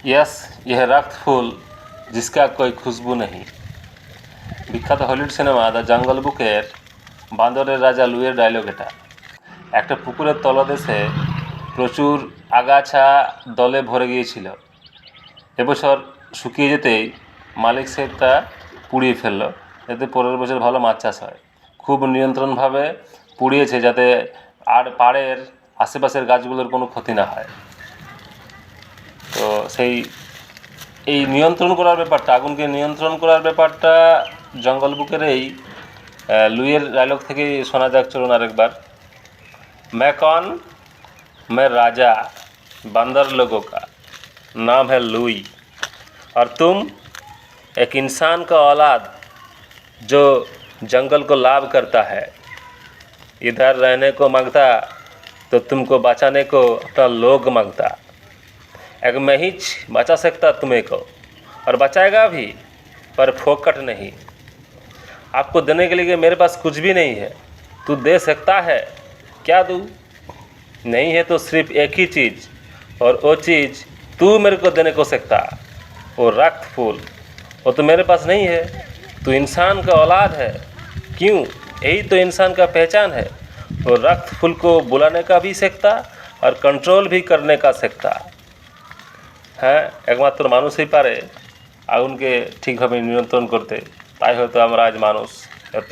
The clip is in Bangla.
यस यह रक्त फूल जिसका कोई खुशबू नहीं। বিখ্যাত হলিউড সিনেমা দ্য জঙ্গল বুকের বান্দরের রাজা লুইয়ের ডায়লগ এটা। একটা পুকুরের তলদেশে প্রচুর আগাছা দলে ভরে গিয়েছিল। এবছর শুকিয়ে যেতেই মালিক সেটা পুড়িয়ে ফেললো, যাতে পরের বছর ভালো মাছ চাষ হয়। খুব নিয়ন্ত্রণভাবে পুড়িয়েছে যাতে আর পাড়ের আশেপাশের গাছগুলোর কোনো ক্ষতি না হয়। তো এই নিয়ন্ত্রণ করার ব্যাপারটা, আগুনকে নিয়ন্ত্রণ করার ব্যাপারটা জঙ্গল বুকের এই লুইয়ের ডায়লগ থেকেই শোনা যাক। চলুন আরেকবার। मैं कौन? मैं राजा बंदर लोगों का, नाम है लुई, और तुम एक इंसान का औलाद जो जंगल को लाभ करता है। इधर रहने को मांगता तो तुमको बचाने को अपना लोग मांगता। एक मैं ही बचा सकता तुम्हें को, और बचाएगा भी, पर फोकट नहीं। आपको देने के लिए मेरे पास कुछ भी नहीं है। तू दे सकता है, क्या दूँ? नहीं है तो सिर्फ एक ही चीज़, और वो चीज़ तू मेरे को देने को सकता, वो रक्त फूल। वो तो मेरे पास नहीं है। तू इंसान का औलाद है, क्यों? यही तो इंसान का पहचान है। वो रक्त फूल को बुलाने का भी सकता और कंट्रोल भी करने का सकता। হ্যাঁ, একমাত্র মানুষই পারে আগুনকে ঠিকভাবে নিয়ন্ত্রণ করতে। তাই হয়তো আমরা আজ মানুষ এত